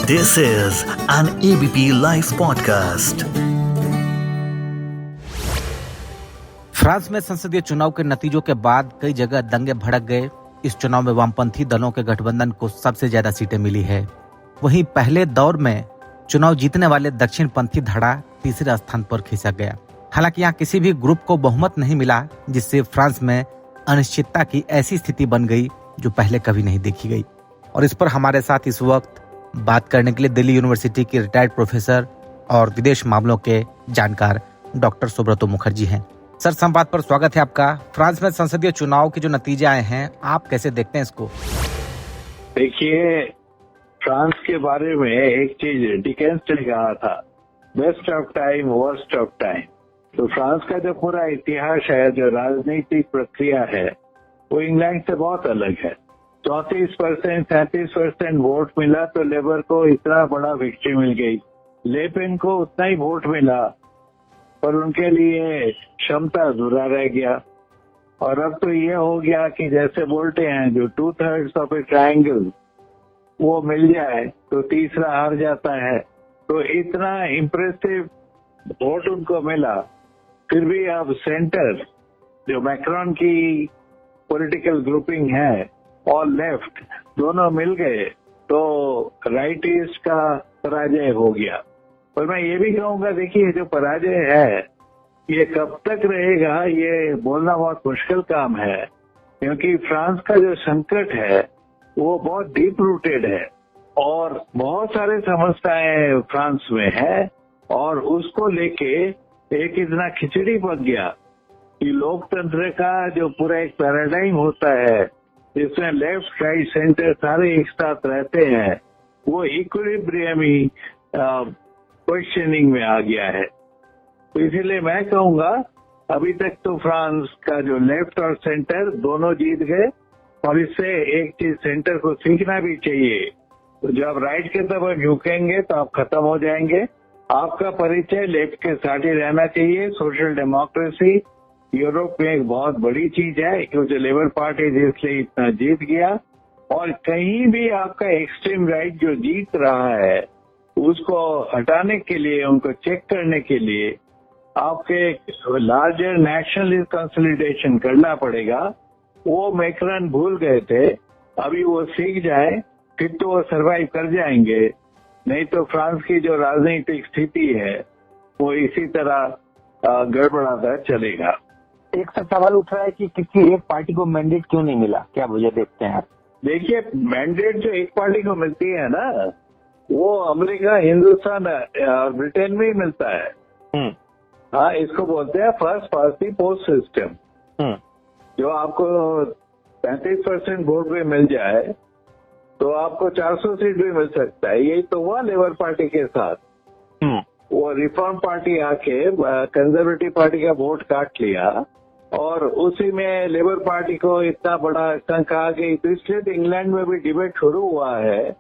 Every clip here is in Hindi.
This is an ABP Life podcast. France में संसदीय चुनाव के नतीजों के बाद कई जगह दंगे भड़क गए। इस चुनाव में वामपंथी दलों के गठबंधन को सबसे ज्यादा सीटें मिली है। वहीं पहले दौर में चुनाव जीतने वाले दक्षिणपंथी धड़ा तीसरे स्थान पर खींचा गया। हालांकि यहाँ किसी भी ग्रुप को बहुमत नहीं मिला, जिससे फ्रांस में अनिश्चितता की ऐसी स्थिति बन गई जो पहले कभी नहीं देखी गई। और इस पर हमारे साथ इस वक्त बात करने के लिए दिल्ली यूनिवर्सिटी के रिटायर्ड प्रोफेसर और विदेश मामलों के जानकार डॉक्टर सुब्रतो मुखर्जी हैं। सर, संवाद पर स्वागत है आपका। फ्रांस में संसदीय चुनाव के जो नतीजे आए हैं, आप कैसे देखते हैं इसको? देखिए, फ्रांस के बारे में एक चीज डिकेंस ने कहा था, best of time worst of time. तो फ्रांस का जो पूरा इतिहास है, जो राजनीतिक प्रक्रिया है, वो इंग्लैंड से बहुत अलग है। 34% 37% वोट मिला तो लेबर को इतना बड़ा विक्ट्री मिल गई। लेपेन को उतना ही वोट मिला, पर उनके लिए क्षमता अधूरा रह गया। और अब तो ये हो गया कि जैसे बोलते हैं, जो 2/3 ऑफ ए ट्रायंगल वो मिल जाए तो तीसरा हार जाता है। तो इतना इम्प्रेसिव वोट उनको मिला। फिर भी अब सेंटर, जो मैक्रोन की पॉलिटिकल ग्रुपिंग है और लेफ्ट, दोनों मिल गए तो राइटिस्ट का पराजय हो गया। और मैं ये भी कहूंगा, देखिए, जो पराजय है ये कब तक रहेगा ये बोलना बहुत मुश्किल काम है, क्योंकि फ्रांस का जो संकट है वो बहुत डीप रूटेड है और बहुत सारे समस्याएं फ्रांस में है। और उसको लेके एक इतना खिचड़ी पक गया कि लोकतंत्र का जो पूरा एक पैराडाइम होता है, जिसमें लेफ्ट राइट सेंटर सारे एक साथ रहते हैं, वो इक्विलिब्रियम ही क्वेश्चनिंग में आ गया है। तो इसीलिए मैं कहूंगा, अभी तक तो फ्रांस का जो लेफ्ट और सेंटर दोनों जीत गए, और इससे एक चीज सेंटर को सीखना भी चाहिए। तो जब आप राइट की तरफ झुकेंगे तो आप खत्म हो जाएंगे। आपका परिचय लेफ्ट के साथ ही रहना चाहिए। सोशल डेमोक्रेसी यूरोप में एक बहुत बड़ी चीज है, क्योंकि लेबर पार्टी जिसलिए इतना जीत गया। और कहीं भी आपका एक्सट्रीम राइट जो जीत रहा है, उसको हटाने के लिए, उनको चेक करने के लिए आपके लार्जर नेशनलिस्ट कंसोलिडेशन करना पड़ेगा। वो मैक्रॉन भूल गए थे, अभी वो सीख जाए फिर तो वो सरवाइव कर जाएंगे। नहीं तो फ्रांस की जो राजनीतिक स्थिति है वो इसी तरह गड़बड़ाता चलेगा। एक सवाल उठ रहा है कि किसी एक पार्टी को मैंडेट क्यों नहीं मिला, क्या वजह देखते हैं आप? देखिए, मैंडेट जो एक पार्टी को मिलती है ना, वो अमेरिका, हिंदुस्तान और ब्रिटेन में ही मिलता है। हाँ, इसको बोलते हैं first past the post system. जो आपको 35% वोट भी मिल जाए तो आपको 400 सीट भी मिल सकता है। यही तो हुआ लेबर पार्टी के साथ। वो रिफॉर्म पार्टी आके कंजर्वेटिव पार्टी का वोट काट लिया और उसी में लेबर पार्टी को इतना बड़ा अंक आ गई। तो इसलिए तो इंग्लैंड में भी डिबेट शुरू हुआ है,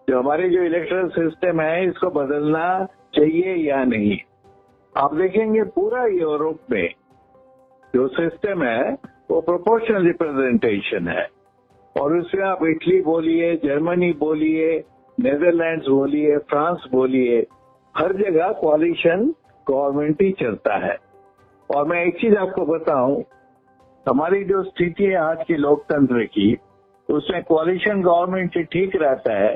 जो हमारी जो इलेक्टोरल सिस्टम है इसको बदलना चाहिए या नहीं। आप देखेंगे पूरा यूरोप में जो सिस्टम है वो प्रोपोर्शनल रिप्रेजेंटेशन है, और उसमें आप इटली बोलिए, जर्मनी बोलिए, नेदरलैंड्स बोलिए, फ्रांस बोलिए, हर जगह कोalition गवर्नमेंट ही चलता है। और मैं एक चीज आपको बताऊं, हमारी जो स्थिति है आज की लोकतंत्र की, उसमें कोalition गवर्नमेंट से ठीक रहता है,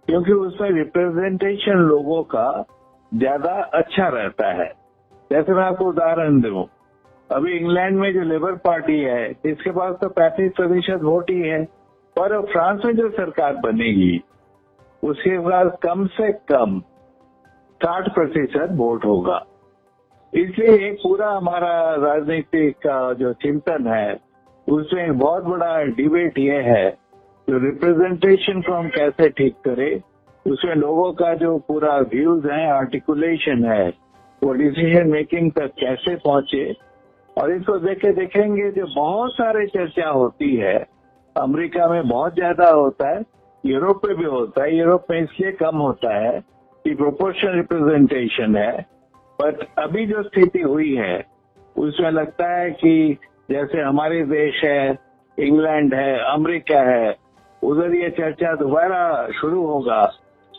क्योंकि उसमें रिप्रेजेंटेशन लोगों का ज्यादा अच्छा रहता है। जैसे मैं आपको उदाहरण दूं, अभी इंग्लैंड में जो लेबर पार्टी है इसके पास तो 35% वोट ही है, पर फ्रांस में जो सरकार बनेगी उसके पास कम से कम 60% वोट होगा। इसलिए एक पूरा हमारा राजनीतिक का जो चिंतन है उसमें एक बहुत बड़ा डिबेट ये है, जो रिप्रेजेंटेशन को हम कैसे ठीक करें, उसमें लोगों का जो पूरा व्यूज है, आर्टिकुलेशन है, वो डिसीजन मेकिंग तक कैसे पहुंचे। और इसको देखेंगे जो बहुत सारे चर्चा होती है, अमेरिका में बहुत ज्यादा होता है, यूरोप में भी होता है। यूरोप में इसलिए कम होता है कि प्रोपोर्शनल रिप्रेजेंटेशन है, बट अभी जो स्थिति हुई है उसमें लगता है कि जैसे हमारे देश है, इंग्लैंड है, अमेरिका है, उधर ये चर्चा दोबारा शुरू होगा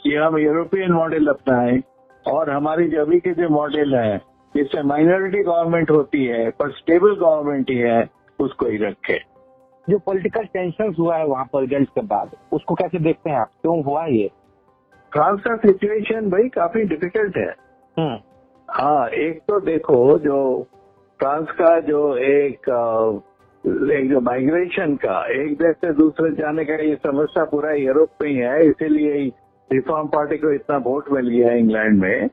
कि हम यूरोपियन मॉडल अपनाएं और हमारी जो अभी के जो मॉडल है जिसमें माइनॉरिटी गवर्नमेंट होती है पर स्टेबल गवर्नमेंट ही है उसको ही रखे। जो पॉलिटिकल टेंशन हुआ है वहाँ पर रिजल्ट के बाद, उसको कैसे देखते हैं आप, क्यों हुआ ये? फ्रांस का सिचुएशन भाई काफी डिफिकल्ट है। हाँ, एक तो देखो जो फ्रांस का जो एक जो माइग्रेशन का एक देश से दूसरे जाने का ये समस्या पूरा यूरोप में ही है, इसीलिए रिफॉर्म पार्टी को इतना वोट मिल गया है इंग्लैंड में।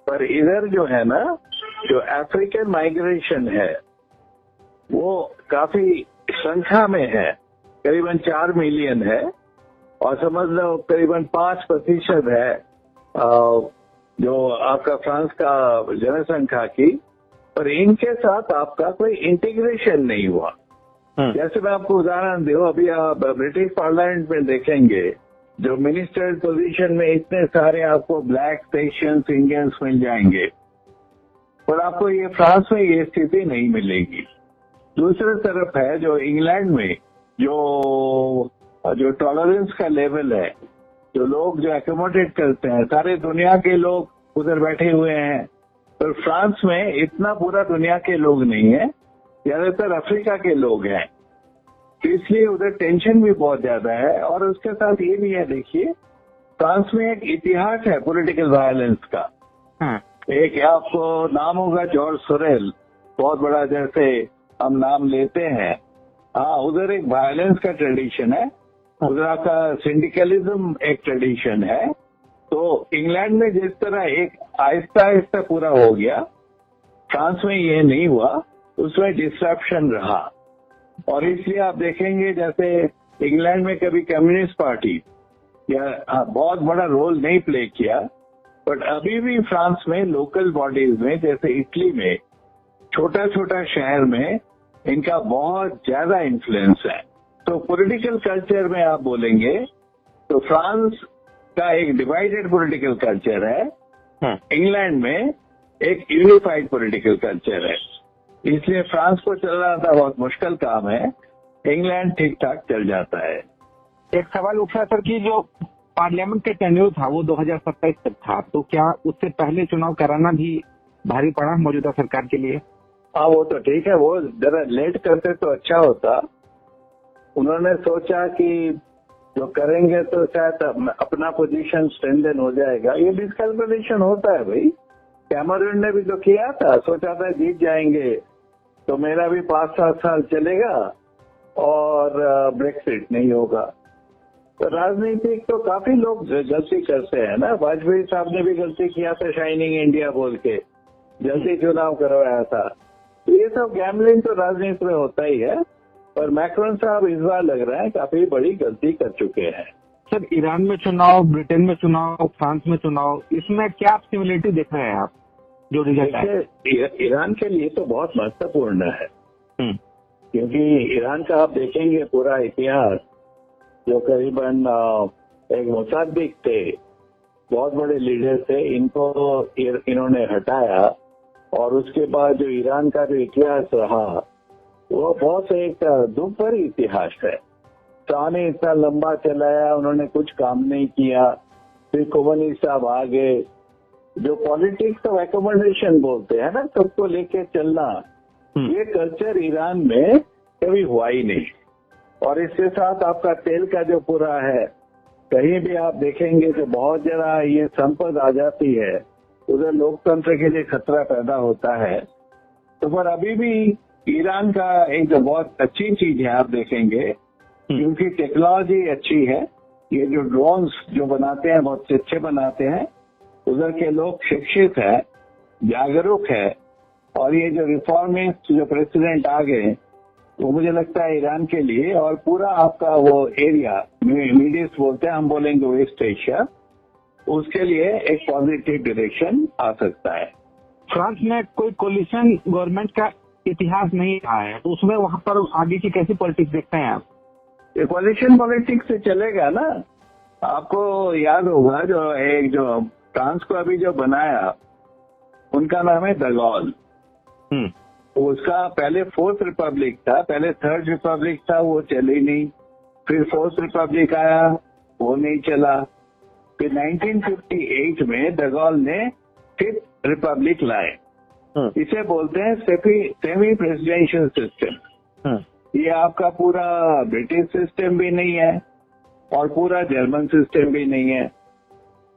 पर इधर जो है ना, जो अफ्रीकन माइग्रेशन है वो काफी संख्या में है, करीबन 4 मिलियन है और समझ लो करीबन 5% है जो आपका फ्रांस का जनसंख्या की। पर इनके साथ आपका कोई इंटीग्रेशन नहीं हुआ। जैसे मैं आपको उदाहरण दूं, अभी आप ब्रिटिश पार्लियामेंट में देखेंगे जो मिनिस्टर पोजीशन में इतने सारे आपको ब्लैक एशियंस इंडियंस मिल जाएंगे, पर आपको ये फ्रांस में ये स्थिति नहीं मिलेगी। दूसरी तरफ है जो इंग्लैंड में जो टॉलरेंस का लेवल है, जो लोग जो एकोमोडेट करते हैं, सारे दुनिया के लोग उधर बैठे हुए हैं। पर फ्रांस में इतना पूरा दुनिया के लोग नहीं है, ज्यादातर अफ्रीका के लोग हैं, तो इसलिए उधर टेंशन भी बहुत ज्यादा है। और उसके साथ ये भी है, देखिए फ्रांस में एक इतिहास है पॉलिटिकल वायलेंस का। एक आपको नाम होगा जॉर्ज सोरेल, बहुत बड़ा जैसे हम नाम लेते हैं। हाँ, उधर एक वायलेंस का ट्रेडिशन है, उधर आपका सिंडिकलिज्म एक ट्रेडिशन है। तो इंग्लैंड में जिस तरह एक आहिस्ता आहिस्ता पूरा हो गया, फ्रांस में ये नहीं हुआ, उसमें डिस्ट्रप्शन रहा। और इसलिए आप देखेंगे जैसे इंग्लैंड में कभी कम्युनिस्ट पार्टी या बहुत बड़ा रोल नहीं प्ले किया, बट अभी भी फ्रांस में लोकल बॉडीज में जैसे इटली में छोटा छोटा शहर में इनका बहुत ज्यादा इन्फ्लुएंस है। तो पॉलिटिकल कल्चर में आप बोलेंगे तो फ्रांस का एक डिवाइडेड पॉलिटिकल कल्चर है, इंग्लैंड में एक यूनिफाइड पॉलिटिकल कल्चर है। इसलिए फ्रांस को चलना था बहुत मुश्किल काम है, इंग्लैंड ठीक ठाक चल जाता है। एक सवाल उठ रहा सर कि जो पार्लियामेंट का टेन्योर था वो 2027 तक था, तो क्या उससे पहले चुनाव कराना भी भारी पड़ा मौजूदा सरकार के लिए? हाँ, वो तो ठीक है, वो जरा लेट करते तो अच्छा होता। उन्होंने सोचा कि जो करेंगे तो शायद अपना पोजीशन स्ट्रेंथन हो जाएगा। ये डिस्कैलकुलेशन होता है भाई, कैमरून ने भी तो किया था, सोचा था जीत जाएंगे तो मेरा भी 5-7 साल चलेगा और ब्रेक्सिट नहीं होगा। तो राजनीतिक तो काफी लोग गलती करते हैं ना, वाजपेयी साहब ने भी गलती किया था शाइनिंग इंडिया बोल के, जल्दी चुनाव करवाया था। तो ये सब गैम्बलिंग तो राजनीति में होता ही है, पर मैक्रोन साहब इस बार लग रहा है काफी बड़ी गलती कर चुके हैं। सर, ईरान में चुनाव, ब्रिटेन में चुनाव, फ्रांस में चुनाव, इसमें क्या सिमिलरिटी देख रहे हैं आप जो रिजल्ट है? ईरान के लिए तो बहुत महत्वपूर्ण है, क्योंकि ईरान का आप देखेंगे पूरा इतिहास, जो करीबन एक मुसाद्दिक थे, बहुत बड़े लीडर थे, इनको इन्होंने हटाया और उसके बाद जो ईरान का जो इतिहास रहा वो बहुत एक दुख भरी इतिहास है। शाह ने इतना लंबा चलाया, उन्होंने कुछ काम नहीं किया, फिर खोमेनी साहब आ गए। जो पॉलिटिक्स ऑफ एकोमोडेशन बोलते हैं ना, सबको लेके चलना, ये कल्चर ईरान में कभी हुआ ही नहीं। और इसके साथ आपका तेल का जो पूरा है, कहीं भी आप देखेंगे तो बहुत जरा ये संपदा आ जाती है, उधर लोकतंत्र के लिए खतरा पैदा होता है। तो पर अभी भी ईरान का एक जो बहुत अच्छी चीज है आप देखेंगे, क्योंकि टेक्नोलॉजी अच्छी है, ये जो ड्रोन्स जो बनाते हैं बहुत अच्छे बनाते हैं, उधर के लोग शिक्षित है, जागरूक है, और ये जो रिफॉर्मिस्ट जो प्रेसिडेंट आ गए, वो मुझे लगता है ईरान के लिए और पूरा आपका वो एरिया, मिडिल ईस्ट बोलते हैं, हम बोलेंगे वेस्ट एशिया, उसके लिए एक पॉजिटिव डायरेक्शन आ सकता है। फ्रांस में कोई कोलिशन गवर्नमेंट का इतिहास नहीं रहा है, तो उसमें वहां पर आगे की कैसी पॉलिटिक्स देखते हैं आप? ये कोलिशन पॉलिटिक्स से चलेगा ना। आपको याद होगा जो फ्रांस को अभी जो बनाया, उनका नाम है द गॉल। उसका पहले 4th रिपब्लिक था, पहले 3rd रिपब्लिक था, वो चली नहीं। फिर 4th रिपब्लिक आया, वो नहीं चला। फिर 1958 में डगॉल ने फिफ्थ रिपब्लिक लाए। इसे बोलते हैं सेमी प्रेसिडेंशियल सिस्टम। ये आपका पूरा ब्रिटिश सिस्टम भी नहीं है और पूरा जर्मन सिस्टम भी नहीं है।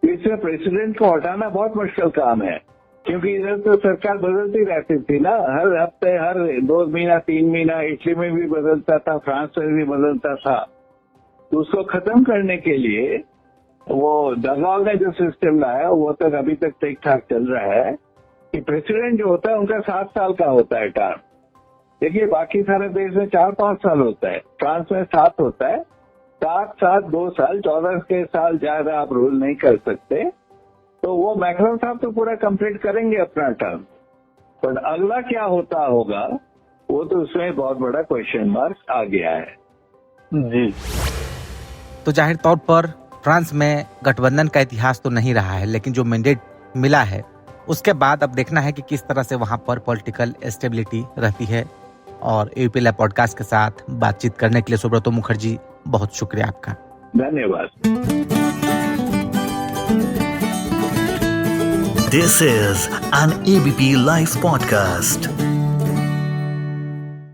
इसमें प्रेसिडेंट को हटाना बहुत मुश्किल काम है, क्योंकि इधर तो सरकार बदलती रहती थी ना, हर हफ्ते, हर 2 महीना 3 महीना। इटली में भी बदलता था, फ्रांस में भी बदलता था। तो उसको खत्म करने के लिए वो डगॉल ने जो सिस्टम लाया वो तक अभी तक ठीक ठाक चल रहा है कि प्रेसिडेंट जो होता है उनका 7 साल का होता है टर्म। देखिए बाकी सारे देश में 4-5 साल होता है, फ्रांस में 7 होता है। 7, 2 साल, 14 के साल ज्यादा आप रूल नहीं कर सकते। तो वो मैक्रोन साहब तो पूरा कंप्लीट करेंगे अपना टर्म, पर अगला क्या होता होगा वो तो उसमें बहुत बड़ा क्वेश्चन मार्क आ गया है। जी। तो जाहिर तौर पर फ्रांस में गठबंधन का इतिहास तो नहीं रहा है, लेकिन जो मैंडेट मिला है उसके बाद अब देखना है कि किस तरह से वहां पर पॉलिटिकल स्टेबिलिटी रहती है। और एबीपी लाइव पॉडकास्ट के साथ बातचीत करने के लिए सुब्रतो मुखर्जी, बहुत शुक्रिया आपका। धन्यवाद। This is an ABP Live podcast.